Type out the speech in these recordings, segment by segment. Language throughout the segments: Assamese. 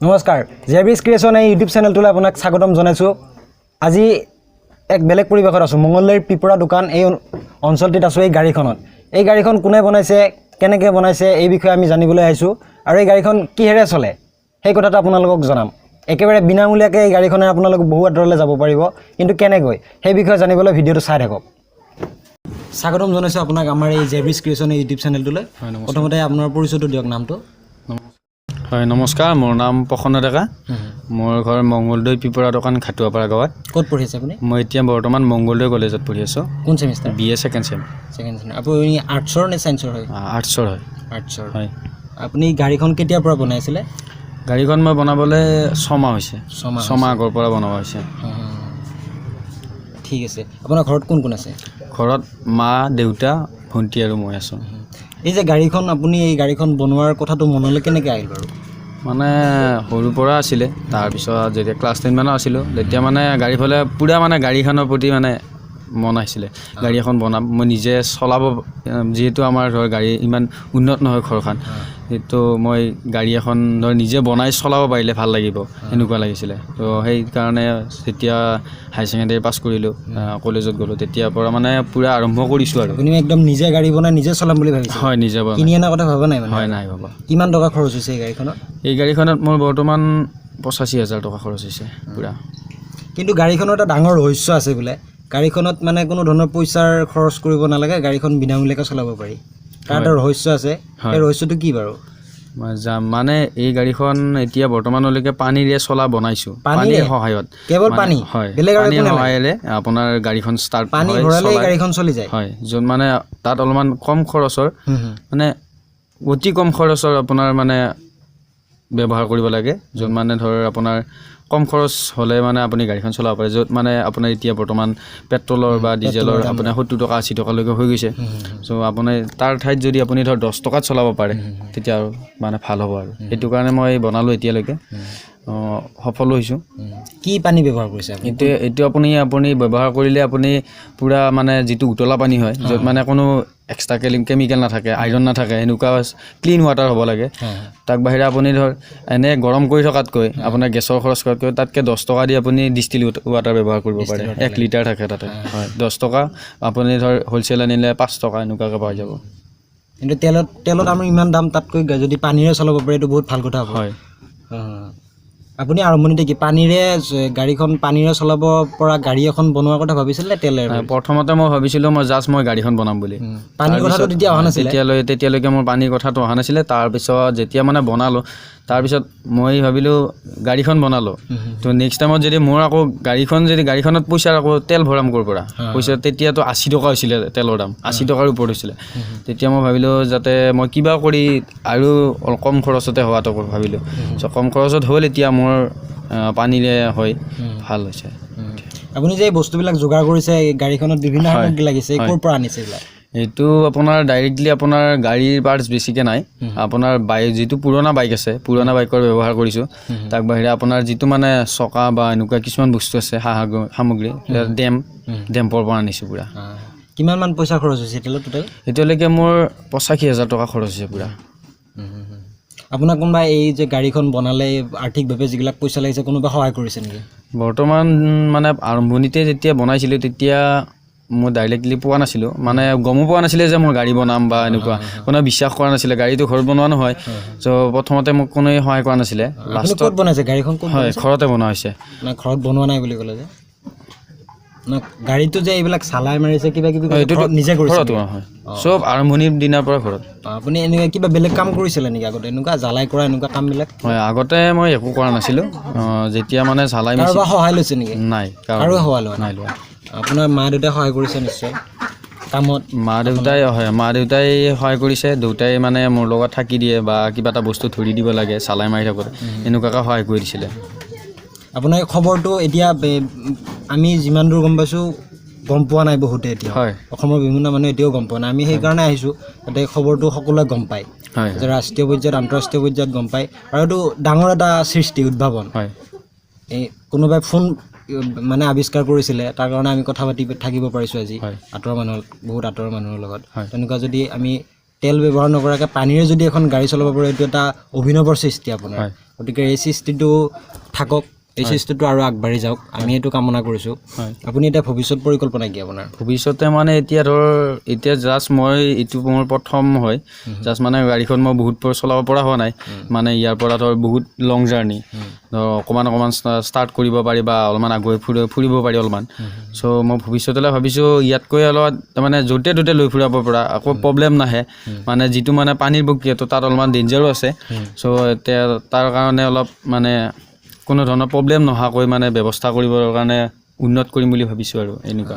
নমস্কাৰ জেবিস ক্ৰিয়েশ্যন এই ইউটিউব চেনেলটোলৈ আপোনাক স্বাগতম জনাইছোঁ। আজি এক বেলেগ পৰিৱেশত আছোঁ। মংগলদৈৰ পিপৰা দোকান এই অঞ্চলটিত আছোঁ। এই গাড়ীখন কোনে বনাইছে, কেনেকৈ বনাইছে এই বিষয়ে আমি জানিবলৈ আহিছোঁ আৰু এই গাড়ীখন কিহেৰে চলে সেই কথাটো আপোনালোকক জনাম। একেবাৰে বিনামূলীয়াকৈ এই গাড়ীখনে আপোনালোক বহু আঁতৰলৈ যাব পাৰিব, কিন্তু কেনেকৈ সেই বিষয়ে জানিবলৈ ভিডিঅ'টো চাই থাকক। স্বাগতম জনাইছোঁ আপোনাক আমাৰ এই জেবিস ক্ৰিয়েশ্যন এই ইউটিউব চেনেলটোলৈ। প্ৰথমতে আপোনাৰ পৰিচয়টো দিয়ক, নামটো। হয় নমস্কাৰ, মোৰ নাম প্ৰসন্ন ডেকা। মোৰ ঘৰ মংগলদৈ পিপৰা দোকান খাটুৱাপাৰা গাঁৱত। ক'ত পঢ়ি আছে আপুনি? মই এতিয়া বৰ্তমান মংগলদৈ কলেজত পঢ়ি আছোঁ। কোন ছেমিষ্টাৰ? BA second sem. আপুনি আৰ্টছৰ নে ছায়েন্সৰ হয়? আৰ্টছৰ হয়। আৰ্টছৰ হয়। আপুনি গাড়ীখন কেতিয়াৰ পৰা বনাইছিলে? গাড়ীখন মই বনাবলৈ 6 মাহ হৈছে। 6 মাহ আগৰ পৰা বনোৱা হৈছে। ঠিক আছে। আপোনাৰ ঘৰত কোন কোন আছে? ঘৰত মা, দেউতা, ভণ্টি আৰু মই আছোঁ। এই যে আপুনি এই গাড়ীখন বনোৱাৰ কথাটো মনলৈ কেনেকৈ আহিল বাৰু? মানে সৰুৰ পৰা আছিলে, তাৰপিছত যেতিয়া ক্লাছ 10 মানত আছিলোঁ তেতিয়া মানে গাড়ী ফালে পূৰা মানে গাড়ীখনৰ প্ৰতি মানে মন আহিছিলে। গাড়ী এখন বনাম, মই নিজে চলাব, যিহেতু আমাৰ ধৰ গাড়ী ইমান উন্নত নহয় ঘৰখন, সেইটো মই গাড়ী এখন ধৰ নিজে বনাই চলাব পাৰিলে ভাল লাগিব এনেকুৱা লাগিছিলে। তো সেইকাৰণে যেতিয়া হাই ছেকেণ্ডেৰী পাছ কৰিলোঁ, কলেজত গ'লোঁ, তেতিয়াৰ পৰা মানে পূৰা আৰম্ভ কৰিছোঁ আৰু। আপুনি একদম নিজে গাড়ী বনাই নিজে চলাম বুলি ভাবিছে? হয়, নিজে বনাই। কিনি অনাৰ কথা ভাবা নাই মানে? হয়, নাই ভাবা। কিমান টকা খৰচ হৈছে এই গাড়ীখনত? এই গাড়ীখনত মোৰ বৰ্তমান 85,000 টকা খৰচ হৈছে পূৰা। কিন্তু গাড়ীখনৰ এটা ডাঙৰ ৰহস্য আছে বোলে, গাড়ীখনত মানে কোনো ধৰণৰ পইচাৰ খৰচ কৰিব নালাগে, গাড়ীখন বিনামূলীয়াকৈ চলাব পাৰি। তাৰ এটা ৰহস্য আছে, সেই ৰহস্যটো কি বাৰু? মানে এই গাড়ীখন এতিয়া বৰ্তমানলৈকে পানীৰে চলা বনাইছোঁ, পানীৰ সহায়ত। কেৱল পানী? হয়, বেলেগ পানীৰ সহায়েৰে আপোনাৰ গাড়ীখন ষ্টাৰ্ট পানী ভৰালে গাড়ীখন চলি যায়? হয়, য'ত মানে তাত অলপমান কম খৰচৰ, মানে অতি কম খৰচৰ আপোনাৰ মানে ব্যৱহাৰ কৰিব লাগে, য'ত মানে ধৰ আপোনাৰ কম খৰচ হ'লে মানে আপুনি গাড়ীখন চলাব পাৰে। য'ত মানে আপোনাৰ এতিয়া বৰ্তমান পেট্ৰলৰ বা ডিজেলৰ আপোনাৰ 70 টকা 80 টকালৈকে হৈ গৈছে। চ' আপুনি তাৰ ঠাইত যদি আপুনি ধৰ 10 টকাত চলাব পাৰে তেতিয়া আৰু মানে ভাল হ'ব আৰু। সেইটো কাৰণে মই বনালোঁ এতিয়ালৈকে, সফল হৈছোঁ। কি পানী ব্যৱহাৰ কৰিছে আপুনি? এইটো আপুনি ব্যৱহাৰ কৰিলে আপুনি পূৰা মানে যিটো উতলা পানী হয়, য'ত মানে কোনো এক্সট্ৰা কেমিকেল নাথাকে, আইৰণ নাথাকে, এনেকুৱা ক্লিন ৱাটাৰ হ'ব লাগে। তাক বাহিৰে আপুনি ধৰ এনে গৰম কৰি থকাতকৈ, আপোনাৰ গেছৰ খৰচ কৰাতকৈ তাতকৈ 10 টকা দি আপুনি ডিষ্টিল ৱাটাৰ ব্যৱহাৰ কৰিব পাৰে। 1 লিটাৰ থাকে তাতে। হয়, 10 টকা। আপুনি ধৰ হ'লচেল আনিলে 5 টকা এনেকুৱাকৈ পাই যাব। কিন্তু তেলত আমাৰ ইমান দাম, তাতকৈ যদি পানীৰে চলাব পাৰে এইটো বহুত ভাল কথা হ'ব। হয়। আপুনি আৰম্ভণিতে কি গাড়ীখন পানীৰে চলাব পৰা গাড়ী এখন বনোৱাৰ কথা ভাবিছিল নে তেলেৰে? প্ৰথমতে মই ভাবিছিলোঁ মই গাড়ীখন বনাম বুলি। পানীৰ কথাটো তেতিয়া অহা নাছিলে? তেতিয়ালৈকে মোৰ পানীৰ কথাটো অহা নাছিলে। তাৰপিছত যেতিয়া মানে বনালোঁ, তাৰপিছত মই ভাবিলোঁ গাড়ীখন বনালোঁ, তো নেক্সট টাইমত যদি মোৰ আকৌ গাড়ীখনত পইচাৰ আকৌ তেল ভৰাম ক'ৰ পৰা? পইচা তেতিয়াতো 80 টকা হৈছিলে তেলৰ দাম, 80 টকাৰ ওপৰত হৈছিলে। তেতিয়া মই ভাবিলোঁ যাতে মই কিবা কৰি আৰু কম খৰচতে হোৱাটো ভাবিলোঁ। চ' কম খৰচত হ'ল, এতিয়া মোৰ পানীৰে হয়, ভাল হৈছে। আপুনি যে এই বস্তুবিলাক যোগাৰ কৰিছে, গাড়ীখনত বিভিন্ন সামগ্ৰী লাগিছে, ক'ৰ পৰা আনিছে এইবিলাক? এইটো আপোনাৰ ডাইৰেক্টলি আপোনাৰ গাড়ীৰ পাৰ্টছ বেছিকৈ নাই। আপোনাৰ যিটো পুৰণা বাইক আছে, পুৰণা বাইকৰ ব্যৱহাৰ কৰিছোঁ। তাক বাহিৰে আপোনাৰ যিটো মানে চকা বা এনেকুৱা কিছুমান বস্তু আছে সামগ্ৰী, ডেম্পৰ পৰা আনিছোঁ পূৰা। কিমান মান পইচা খৰচ হৈছে টোটেল? এতিয়ালৈকে মোৰ 85,000 টকা খৰচ হৈছে পূৰা। আপোনাক কোনোবা এই যে গাড়ীখন বনালে আৰ্থিকভাৱে যিবিলাক পইচা লাগিছে, কোনোবা সহায় কৰিছে নেকি? বৰ্তমান মানে আৰম্ভণিতে যেতিয়া বনাইছিলোঁ তেতিয়া মই ডাইৰেক্টলি পোৱা নাছিলোঁ, মানে গমো পোৱা নাছিলে যে মই গাড়ী বনাম বা এনেকুৱা, কোনেও বিশ্বাস কৰা নাছিলে। গাড়ীটো ঘৰত বনোৱা নহয়, চ' প্ৰথমতে মোক কোনোৱে সহায় কৰা নাছিলে। লাষ্টত ক'ত বনাইছে গাড়ীখন? হয়, ঘৰতে বনোৱা হৈছে। ঘৰত বনোৱা নাই বুলি ক'লে যে গাড়ীটো যে এইবিলাক চালাই মাৰিছে কিবা কিবি নিজে কৰিছে? ঘৰত হয়, চব আৰম্ভণিৰ দিনাৰ পৰা ঘৰত। আপুনি এনেকৈ কিবা বেলেগ কাম কৰিছিলে নেকি আগতে, এনেকুৱা জ্বালাই কৰা এনেকুৱা কামবিলাক? হয়, আগতে মই একো কৰা নাছিলোঁ। যেতিয়া মানে জ্বালাই মেচিন সহায় লৈছে নেকি? নাই, কাৰো সহায় লোৱা নাই? আপোনাৰ মা দেউতাই সহায় কৰিছে নিশ্চয় কামত? মা দেউতাই সহায় কৰিছে। দেউতাই মানে মোৰ লগত থাকি দিয়ে বা কিবা এটা বস্তু ধৰি দিব লাগে চালাই মাৰি থাকোঁতে, এনেকুৱাকৈ সহায় কৰি দিছিলে। আপোনাৰ এই খবৰটো এতিয়া আমি যিমান দূৰ গম পাইছোঁ, গম পোৱা নাই বহুতে এতিয়া। হয়, অসমৰ বিভিন্ন মানুহে এতিয়াও গম পোৱা নাই। আমি সেইকাৰণে আহিছোঁ যাতে খবৰটো সকলোৱে গম পায়, যে ৰাষ্ট্ৰীয় পৰ্যায়ত আন্তঃৰাষ্ট্ৰীয় পৰ্যায়ত গম পায়। আৰু এইটো ডাঙৰ এটা সৃষ্টি, উদ্ভাৱন। হয়, এই কোনোবাই ফোন মানে আৱিষ্কাৰ কৰিছিলে, তাৰ কাৰণে আমি কথা পাতি থাকিব পাৰিছোঁ আজি বহুত আঁতৰৰ মানুহৰ লগত। তেনেকুৱা যদি আমি তেল ব্যৱহাৰ নকৰাকৈ পানীৰে যদি এখন গাড়ী চলাব পাৰোঁ, এইটো এটা অভিনৱৰ সৃষ্টি আপোনাৰ। গতিকে এই সৃষ্টিটো থাকক, এই সৃষ্টিটো আৰু আগবাঢ়ি যাওক, আমি এইটো কামনা কৰিছোঁ। আপুনি এতিয়া ভৱিষ্যত পৰিকল্পনা কি আপোনাৰ? ভৱিষ্যতে মানে এতিয়া ধৰ এতিয়া জাষ্ট মই এইটো মোৰ প্ৰথম হয়, জাষ্ট মানে গাড়ীখন মই বহুত চলাব পৰা হোৱা নাই, মানে ইয়াৰ পৰা ধৰ বহুত লং জাৰ্ণি, ধৰ অকণমান ষ্টাৰ্ট কৰিব পাৰি বা অলপমান আগুৱাই ফুৰিব পাৰি অলপমান। চ' মই ভৱিষ্যতলৈ ভাবিছোঁ ইয়াতকৈ অলপ তাৰমানে য'তে ত'তে লৈ ফুৰাব পৰা, আকৌ প্ৰব্লেম নাহে, মানে যিটো মানে পানীৰ প্ৰক্ৰিয়াটো তাত অলপমান ডেঞ্জাৰো আছে। চ' এতিয়া তাৰ কাৰণে অলপ মানে কোনো ধৰণৰ প্ৰব্লেম নোহোৱাকৈ মানে ব্যৱস্থা কৰিবৰ কাৰণে উন্নত কৰিম বুলি ভাবিছোঁ আৰু এনেকুৱা।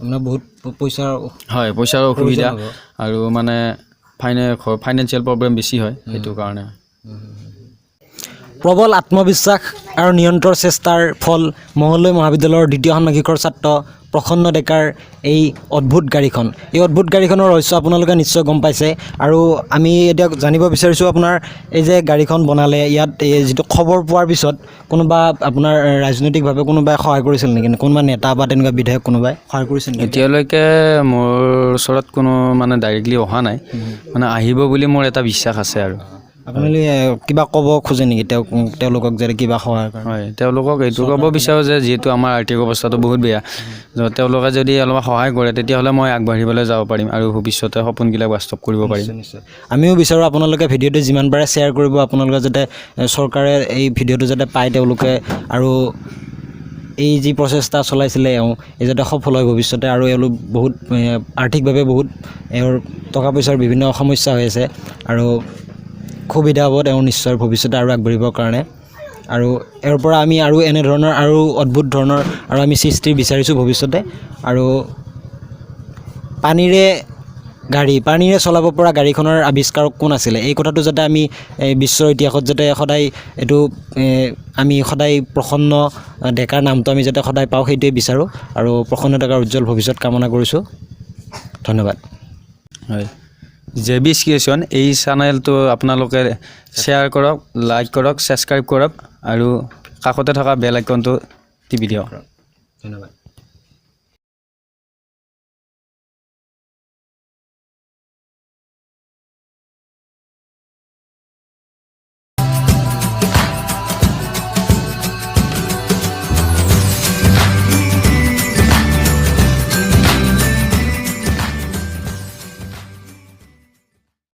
আপোনাৰ বহুত পইচাৰ হয়, পইচাৰ অসুবিধা আৰু মানে ফাইনেন্সিয়েল প্ৰব্লেম বেছি হয়, সেইটো কাৰণে। প্ৰবল আত্মবিশ্বাস আৰু নিৰন্তৰ চেষ্টাৰ ফল মঙলদৈ মহাবিদ্যালয়ৰ দ্বিতীয় ষাণ্মাসিকৰ ছাত্ৰ প্ৰসন্ন ডেকাৰ এই অদ্ভুত গাড়ীখন, এই অদ্ভুত গাড়ীখনৰ ৰহস্য আপোনালোকে নিশ্চয় গম পাইছে। আৰু আমি এতিয়া জানিব বিচাৰিছোঁ আপোনাৰ এই যে গাড়ীখন বনালে, ইয়াত এই যিটো খবৰ পোৱাৰ পিছত কোনোবা আপোনাৰ ৰাজনৈতিকভাৱে কোনোবাই সহায় কৰিছিল নেকি? কোনোবা নেতা বা তেনেকুৱা বিধায়ক কোনোবাই সহায় কৰিছিল নেকি? এতিয়ালৈকে মোৰ ওচৰত কোনো মানে ডাইৰেক্টলি অহা নাই, মানে আহিব বুলি মোৰ এটা বিশ্বাস আছে আৰু। আপোনালোকে কিবা ক'ব খোজে নেকি তেওঁলোকক যাতে কিবা সহায় কৰে? হয়, তেওঁলোকক এইটো ক'ব বিচাৰোঁ যে যিহেতু আমাৰ আৰ্থিক অৱস্থাটো বহুত বেয়া, তেওঁলোকে যদি অলপ সহায় কৰে তেতিয়াহ'লে মই আগবাঢ়িবলৈ যাব পাৰিম আৰু ভৱিষ্যতে সপোনবিলাক বাস্তৱ কৰিব পাৰিম। নিশ্চয় আমিও বিচাৰোঁ আপোনালোকে ভিডিঅ'টো যিমান পাৰে শ্বেয়াৰ কৰিব, আপোনালোকে যাতে চৰকাৰে এই ভিডিঅ'টো যাতে পায় তেওঁলোকে, আৰু এই যি প্ৰচেষ্টা চলাইছিলে এই যাতে সফল হয় ভৱিষ্যতে। আৰু এওঁলোক বহুত আৰ্থিকভাৱে বহুত এওঁৰ টকা পইচাৰ বিভিন্ন সমস্যা হৈ আছে, আৰু সুবিধা হ'ব তেওঁ নিশ্চয় ভৱিষ্যতে আৰু আগবাঢ়িবৰ কাৰণে। আৰু ইয়াৰ পৰা আমি আৰু এনেধৰণৰ আৰু অদ্ভুত ধৰণৰ আৰু আমি সৃষ্টি বিচাৰিছোঁ ভৱিষ্যতে। আৰু পানীৰে চলাব পৰা গাড়ীখনৰ আৱিষ্কাৰক কোন আছিলে, এই কথাটো যাতে আমি বিশ্বৰ ইতিহাসত যাতে সদায় এইটো আমি সদায় প্ৰসন্ন ডেকাৰ নামটো আমি যাতে সদায় পাওঁ, সেইটোৱে বিচাৰোঁ। আৰু প্ৰসন্ন ডেকাৰ উজ্জ্বল ভৱিষ্যত কামনা কৰিছোঁ। ধন্যবাদ। হয়, জেবি ক্ৰিয়েশ্যন এই চেনেলটো আপোনালোকে শ্বেয়াৰ কৰক, লাইক কৰক, ছাবস্ক্ৰাইব কৰক আৰু কাষতে থকা বেল আইকনটো টিপি দিয়ক। ধন্যবাদ।